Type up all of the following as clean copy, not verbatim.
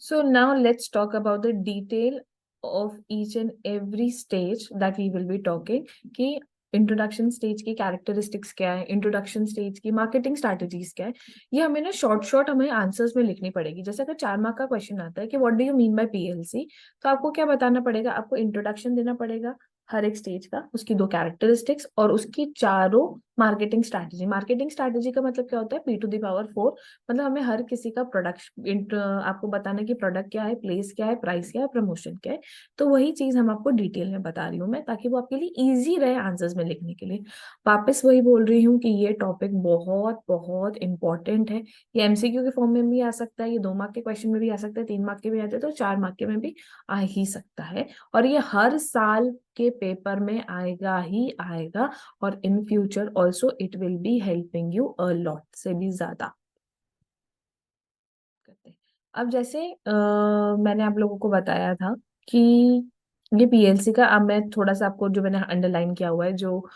So now let's talk about the detail of each and every stage that we will be talking कि introduction stage की characteristics क्या है, introduction stage की marketing strategies क्या है। ये हमें ना शॉर्ट हमें आंसर्स में लिखनी पड़ेगी। जैसे अगर 4 मार्क का क्वेश्चन आता है कि what do you mean by PLC, तो आपको क्या बताना पड़ेगा, आपको इंट्रोडक्शन देना पड़ेगा हर एक स्टेज का, उसकी 2 कैरेक्टरिस्टिक्स और उसकी चारों मार्केटिंग स्ट्रैटेजी। मार्केटिंग स्ट्रैटेजी का मतलब क्या होता है, P⁴, मतलब हमें हर किसी का प्रोडक्ट आपको बताना कि प्रोडक्ट क्या है, प्लेस क्या है, प्राइस क्या है, प्रमोशन क्या है। तो वही चीज हम आपको डिटेल में बता रही हूँ मैं, ताकि वो आपके लिए इजी रहे आंसर्स में लिखने के लिए। वापस वही बोल रही हूँ कि ये टॉपिक बहुत बहुत इंपॉर्टेंट है। ये एमसीक्यू के फॉर्म में भी आ सकता है, ये 2 मार्क के क्वेश्चन में भी आ सकता है, 3 मार्क के भी आते हैं, तो 4 मार्क के में भी आ ही सकता है। और ये हर साल के पेपर में आएगा ही आएगा, और in future also it will be helping you a lot से भी ज्यादा करते हैं। अब जैसे मैंने आप लोगों को बताया था कि ये पीएलसी का, अब मैं थोड़ा सा आपको जो मैंने अंडरलाइन किया हुआ है, जो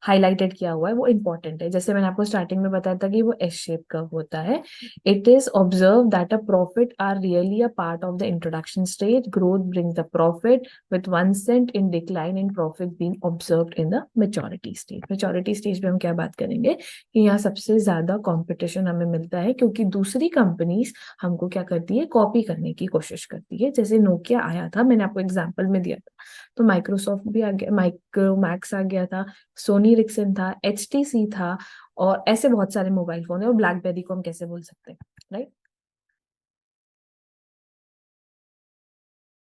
हाईलाइटेड किया हुआ है, वो इंपॉर्टेंट है। जैसे मैंने आपको स्टार्टिंग में बताया था कि वो एस शेप कर्व होता है। It is observe that a profit are really a part of the introduction stage, growth brings the profit with 1 cent in decline in profit being observed in the maturity stage. Maturity stage में हम क्या बात करेंगे कि यहाँ सबसे ज्यादा competition हमें मिलता है, क्योंकि दूसरी कंपनीज हमको क्या करती है, कॉपी करने की कोशिश करती है। जैसे नोकिया आया था, मैंने आपको एग्जांपल में दिया था, तो माइक्रोसॉफ्ट भी आ गया, माइक्रोमैक्स आ गया था, सोनी रिक्सन था, एचटीसी था, और ऐसे बहुत सारे मोबाइल फोन है। और ब्लैकबेरी को हम कैसे बोल सकते हैं, right.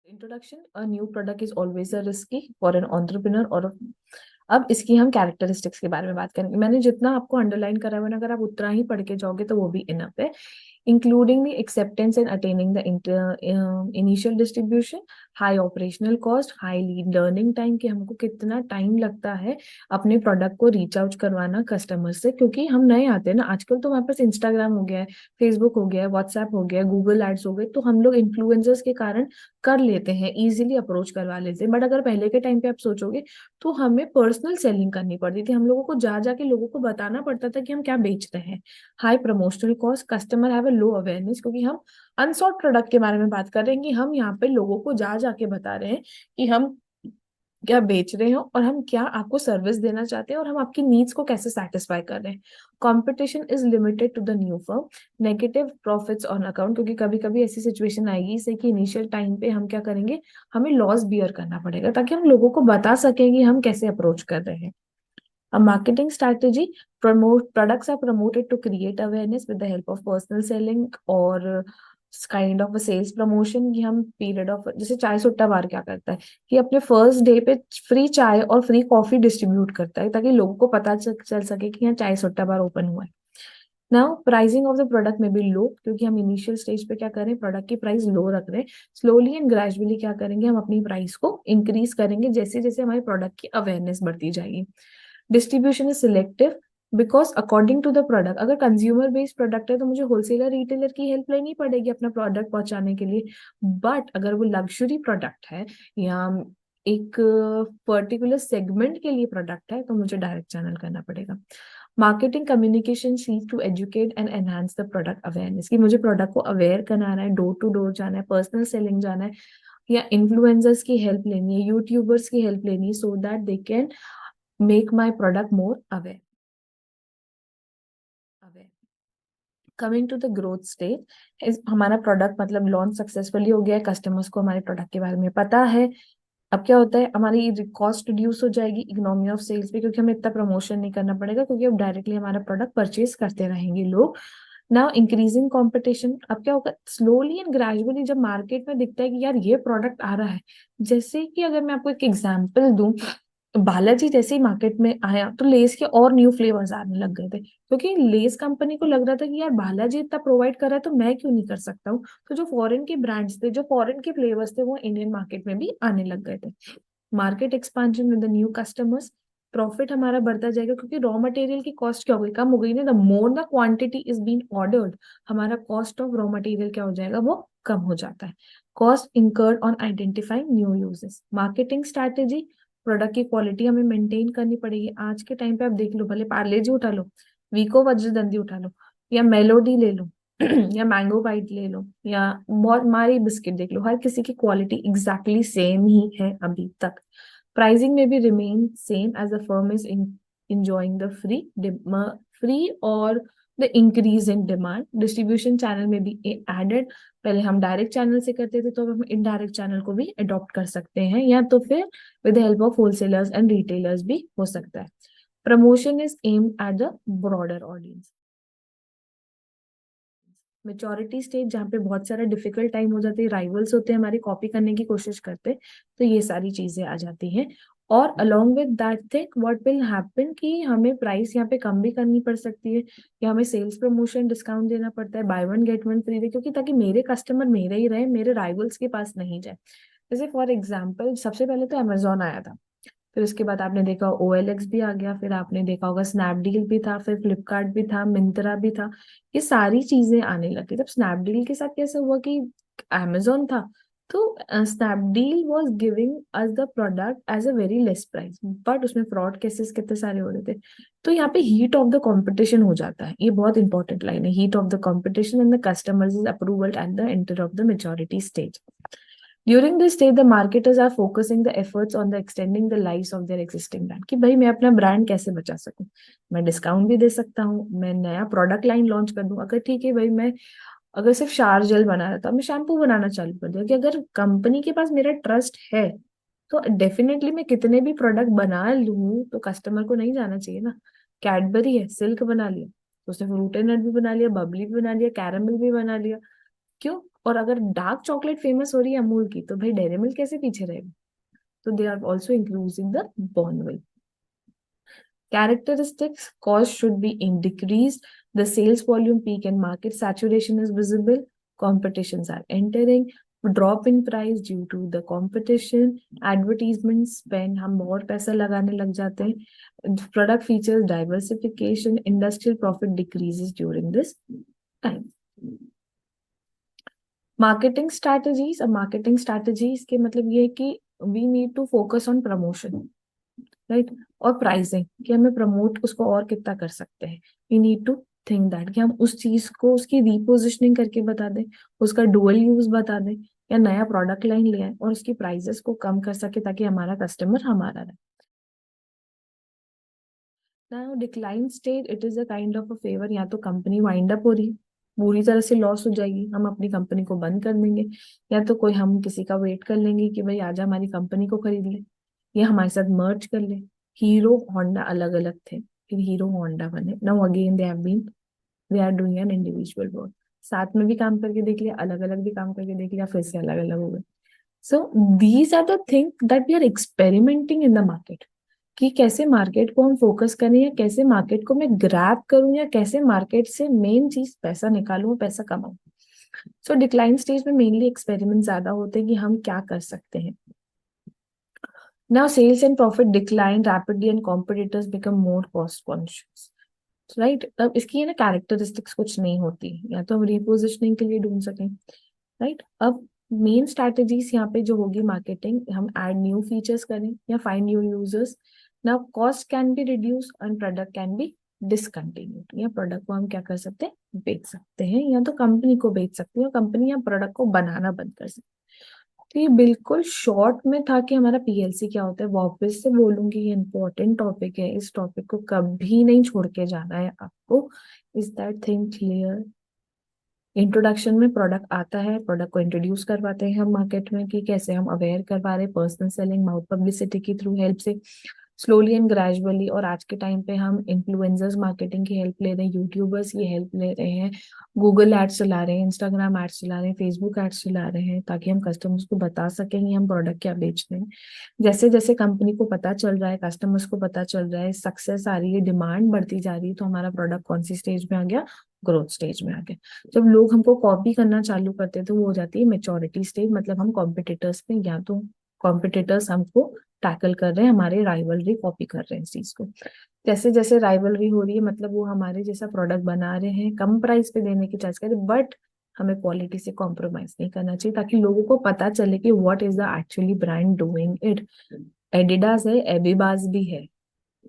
Introduction a new product is always a risky for an entrepreneur. और अब इसकी हम कैरेक्टरिस्टिक्स के बारे में बात करेंगे। मैंने जितना आपको अंडरलाइन करा हुआ है, अगर आप उतना ही पढ़ के जाओगे तो वो भी इनफ है। including the acceptance and attaining the initial distribution, high operational cost, high learning time, कि हमको कितना टाइम लगता है अपने प्रोडक्ट को रीच आउट करवाना कस्टमर से, क्योंकि हम नए आते हैं ना। आजकल तो हमारे पास इंस्टाग्राम हो गया है, फेसबुक हो गया है, व्हाट्सएप हो गया है, गूगल एड्स हो गए, तो हम लोग इन्फ्लुएंसर्स के कारण कर लेते हैं, इजीली अप्रोच करवा लेते हैं। बट अगर पहले के टाइम पे आप सोचोगे तो हमें पर्सनल सेलिंग करनी पड़ती थी, हम लोगों को जा जाके लोगों को बताना पड़ता था कि हम क्या बेच रहे हैं। High promotional cost, customer have a low awareness, क्योंकि हम अनसॉल्व प्रोडक्ट के बारे में बात कर रहे हैं, कि हम यहाँ पे लोगों को जा जाके बता रहे हैं कि हम क्या बेच रहे हो और हम क्या आपको सर्विस देना चाहते हैं और हम आपकी नीड्स को कैसे सेटिस्फाई कर रहे हैं। Competition is limited to the new firm, negative profits on account, क्योंकि कभी कभी ऐसी सिचुएशन आएगी जैसे कि इनिशियल टाइम पे हम क्या करेंगे, हमें लॉस बियर करना पड़ेगा, ताकि हम लोगों को बता सकें कि हम कैसे अप्रोच कर रहे हैं। A marketing strategy, promote products are promoted to create awareness with the help of personal selling or kind of sales promotion. कि हम पीरियड ऑफ, जैसे चाय सुट्टा बार क्या करता है कि अपने फर्स्ट डे पे फ्री चाय और फ्री कॉफी डिस्ट्रीब्यूट करता है, ताकि लोगों को पता चल सके कि यहाँ चाय सुट्टा बार ओपन हुआ है। Now pricing of the product में भी लो, क्योंकि हम इनिशियल स्टेज पे क्या करें, प्रोडक्ट की प्राइस लो रख रहे हैं। स्लोली एंड ग्रेजुअली क्या करेंगे, हम अपनी प्राइस को इंक्रीज करेंगे जैसे जैसे हमारे प्रोडक्ट की अवेयरनेस बढ़ती जाएगी। Distribution is selective, because according to the product, अगर कंज्यूमर बेस्ड प्रोडक्ट है तो मुझे होलसेलर रिटेलर की हेल्प लेनी पड़ेगी अपना प्रोडक्ट पहुंचाने के लिए। बट अगर वो लग्जरी प्रोडक्ट है या एक पर्टिकुलर सेगमेंट के लिए प्रोडक्ट है, तो मुझे डायरेक्ट चैनल करना पड़ेगा। Marketing communication seek to educate and enhance the product awareness, कि मुझे प्रोडक्ट को अवेयर कराना है, डोर टू डोर जाना है, पर्सनल सेलिंग जाना है, या इन्फ्लुएंसर्स की हेल्प लेनी है, यूट्यूबर्स की हेल्प लेनी है, so that they can make my product more aware. Coming to the growth stage, हमारा प्रोडक्ट मतलब लॉन्च सक्सेसफुली हो गया है, कस्टमर्स को हमारे प्रोडक्ट के बारे में पता है। अब क्या होता है, हमारी कॉस्ट रिड्यूस हो जाएगी इकोनॉमी ऑफ सेल्स पे, क्योंकि हमें इतना प्रमोशन नहीं करना पड़ेगा, क्योंकि अब डायरेक्टली हमारा प्रोडक्ट परचेज करते रहेंगे लोग। नाउ इंक्रीजिंग कंपटीशन, अब क्या होगा, स्लोली एंड ग्रेजुअली जब मार्केट में दिखता है कि यार ये प्रोडक्ट आ रहा है, जैसे कि अगर मैं आपको एक एग्जांपल दूं, बालाजी जैसे ही मार्केट में आया तो लेस के और न्यू फ्लेवर्स आने लग गए थे, क्योंकि लेस कंपनी को लग रहा था कि यार बालाजी इतना प्रोवाइड कर रहा है तो मैं क्यों नहीं कर सकता हूँ। तो जो फॉरेन के ब्रांड्स थे, जो फॉरेन के फ्लेवर्स थे, वो इंडियन मार्केट में भी आने लग गए थे। Market expansion with the new customers, profit हमारा बढ़ता जाएगा, क्योंकि रॉ मटेरियल की कॉस्ट क्या हो गई, कम हो गई ना। The more the quantity is been ordered, हमारा कॉस्ट ऑफ रॉ मटेरियल क्या हो जाएगा, वो कम हो जाता है। Cost incurred on identifying new uses. Marketing strategy, product की क्वालिटी हमें मेंटेन करनी पड़ेगी। आज के टाइम पे आप देख लो, भले पार्ले जी उठा लो, वीको वज्रदंती उठा लो, या मेलोडी ले लो, या मैंगो बाइट ले लो या बहुत मारी बिस्किट देख लो, हर किसी की क्वालिटी एग्जैक्टली सेम ही है अभी तक। प्राइसिंग में भी remain same as the firm is enjoying the free और the increase in demand. Distribution channel में भी एडेड, पहले हम डायरेक्ट चैनल से करते थे तो अब हम इनडायरेक्ट चैनल को भी अडॉप्ट कर सकते हैं, या तो फिर with help of wholesalers and retailers भी हो सकता है। Promotion is aimed at the broader audience. Maturity stage जहाँ पे बहुत सारा डिफिकल्ट टाइम हो जाती है, राइवल्स होते हैं हमारी, कॉपी करने की कोशिश करते हैं, तो ये सारी चीजें आ जाती हैं। और along with that thing what will happen कि हमें प्राइस यहाँ पे कम भी करनी पड़ सकती है, या हमें सेल्स प्रमोशन डिस्काउंट देना पड़ता है, buy one get one free दे, क्योंकि ताकि मेरे कस्टमर मेरे ही रहे, मेरे राइवल्स के पास नहीं जाए। जैसे फॉर एग्जाम्पल सबसे पहले तो अमेजोन आया था, फिर उसके बाद आपने देखा OLX भी आ गया, फिर आपने देखा होगा स्नैपडील भी था, फिर फ्लिपकार्ट भी था, मिंत्रा भी था, ये सारी चीजें आने लगी। तब स्नैपडील के साथ कैसे हुआ कि अमेजोन था, तो Snapdeal was giving us the product as a very less price, but उसमें फ्रॉड केसेस कितने सारे हो रहे थे। तो यहाँ पे हीट ऑफ द कंपटीशन हो जाता है, ये बहुत इंपॉर्टेंट लाइन है, heat of the competition and the customers is approval at the enter of the maturity stage. During this stage, the marketers are focusing the efforts on the extending the lives of their existing brand, कि भाई मैं अपना brand कैसे बचा सकूं, मैं discount भी दे सकता हूँ, मैं नया प्रोडक्ट लाइन लॉन्च कर दूं, अगर ठीक है भाई मैं अगर सिर्फ शार जेल बना रहा था, मैं शैम्पू बनाना चालू कर दूं, कि अगर कंपनी के पास मेरा ट्रस्ट है तो डेफिनेटली मैं कितने भी प्रोडक्ट बना लूं तो कस्टमर को नहीं जाना चाहिए ना। कैडबरी है, सिल्क बना लिया, तो उसने फ्रूट एंड नट भी बना लिया, बबली भी बना लिया, कैरामल भी बना लिया, क्यों? और अगर डार्क चॉकलेट फेमस हो रही है अमूल की, तो भाई डेयरी मिल्क कैसे पीछे रहेगा? तो they are also including the Bournville. Characteristics: cost should be in decreased, the sales volume peak and market saturation is visible, competitions are entering, drop in price due to the competition, advertisement spend हम और पैसा लगाने लग जाते हैं, product features diversification, industrial profit decreases during this time. Marketing strategies, अब marketing strategies के मतलब ये है कि we need to focus on promotion, right, और प्राइसिंग, कि हमें प्रमोट उसको और कितना कर सकते हैं। We need to think that कि हम उस चीज को उसकी रीपोजिशनिंग करके बता दें, उसका डुअल यूज बता दें, या नया प्रोडक्ट लाइन ले आए और उसकी प्राइसेस को कम कर सके ताकि हमारा कस्टमर हमारा रहे। Now decline stage, it is a kind of a favour, या तो कंपनी वाइंड अप हो रही, पूरी तरह से लॉस हो जाएगी, हम अपनी कंपनी को बंद कर देंगे, या तो कोई हम किसी का वेट कर लेंगे कि भाई आजा हमारी कंपनी को खरीद ले, या हमारे साथ मर्ज कर ले। हीरो होंडा अलग अलग थे, फिर हीरो होंडा बने, now again they are doing an individual work, साथ में भी काम करके देख लिया, अलग अलग भी काम करके देख लिया, फिर से अलग अलग हो गए। So these are the thing that we are experimenting in the market, कि कैसे मार्केट को हम फोकस करें, या कैसे मार्केट को मैं ग्रैब करूं, या कैसे मार्केट से मेन चीज पैसा निकालूं, पैसा कमाऊं। सो डिक्लाइन स्टेज में मेनली एक्सपेरिमेंट ज्यादा होते हैं कि हम क्या कर सकते हैं। Now sales and profit decline rapidly and competitors become more cost conscious, right. तब इसकी है ना कैरेक्टरिस्टिक्स कुछ नहीं होती, या तो हम रिपोजिशनिंग के लिए ढूंढ सकें, राइट। अब मेन स्ट्रैटेजीज यहाँ पे जो होगी मार्केटिंग, हम ऐड न्यू फीचर्स करें या find new users. Now cost can be reduce and product can be discontinued, या प्रोडक्ट को हम क्या कर सकते हैं, बेच सकते हैं, या तो कंपनी को बेच सकते हैं, कंपनी या प्रोडक्ट को बनाना बंद कर सकते हैं। तो ये बिल्कुल शॉर्ट में था कि हमारा PLC क्या होता है। वापस से बोलूंगी, ये इंपॉर्टेंट टॉपिक है, इस टॉपिक को कभी नहीं छोड़ के जाना है आपको। Is that thing clear? Introduction में प्रोडक्ट आता है, प्रोडक्ट को इंट्रोड्यूस करवाते हैं हम मार्केट में, कि कैसे हम अवेयर करवा रहे हैं, पर्सनल सेलिंग, माउथ पब्लिसिटी की थ्रू हेल्प से, स्लोली एंड ग्रेजुअली। और आज के टाइम पे हम इन्फ्लुएंसर्स मार्केटिंग की हेल्प ले रहे हैं, यूट्यूबर्स की हेल्प ले रहे हैं, गूगल एड्स चला रहे हैं, इंस्टाग्राम एड्स चला रहे हैं, फेसबुक एड्स चला रहे हैं, ताकि हम कस्टमर्स को बता सकें कि हम प्रोडक्ट क्या बेच रहे हैं। जैसे जैसे कंपनी को पता चल रहा है, कस्टमर्स को पता चल रहा है, सक्सेस आ रही है, डिमांड बढ़ती जा रही है, तो हमारा प्रोडक्ट कौन सी स्टेज में आ गया, ग्रोथ स्टेज में आ गया। जब लोग हमको कॉपी करना चालू करते हैं तो वो हो जाती है मेच्योरिटी स्टेज, मतलब हम कॉम्पिटिटर्स पे, या तो कॉम्पिटिटर्स हमको टैकल कर रहे हैं, हमारे राइवलरी कॉपी कर रहे हैं इस चीज को। जैसे जैसे राइवलरी हो रही है, मतलब वो हमारे जैसा प्रोडक्ट बना रहे हैं, कम प्राइस पे देने की चॉइस करें, बट हमें क्वालिटी से कॉम्प्रोमाइज नहीं करना चाहिए, ताकि लोगों को पता चले कि what is the actually brand doing it. Adidas है, एबिबास भी है,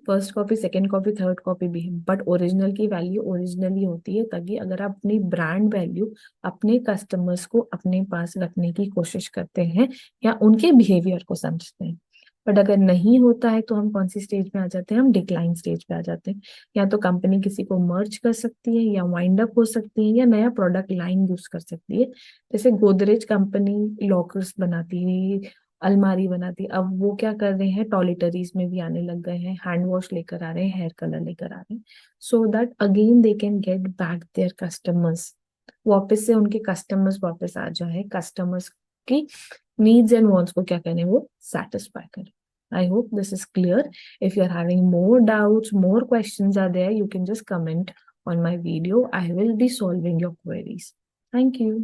first copy, second copy, third copy भी है, बट ओरिजिनल की वैल्यू ओरिजिनल ही होती है, ताकि अगर आप अपनी ब्रांड वैल्यू अपने कस्टमर्स को अपने पास रखने की कोशिश करते हैं या उनके बिहेवियर को समझते हैं। बट अगर नहीं होता है तो हम कौन सी स्टेज पे आ जाते हैं, हम डिक्लाइन स्टेज पे आ जाते हैं। या तो कंपनी किसी को मर्ज कर सकती है, या वाइंड अप हो सकती है, या नया प्रोडक्ट लाइन यूज कर सकती है। जैसे गोदरेज कंपनी लॉकर्स बनाती है, अलमारी बनाती है, अब वो क्या कर रहे हैं, टॉयलेटरीज में भी आने लग गए हैं, हैंड वॉश लेकर आ रहे हैं, हेयर कलर लेकर आ रहे हैं, so that again they can get back their customers. वापस से उनके कस्टमर्स वापस आ जाए, कस्टमर्स की नीड्स एंड वांट्स को क्या करें, वो सेटिस्फाई करें। I hope this is clear. If you're having more doubts, more questions are there, you can just comment on my video. I will be solving your queries. Thank you.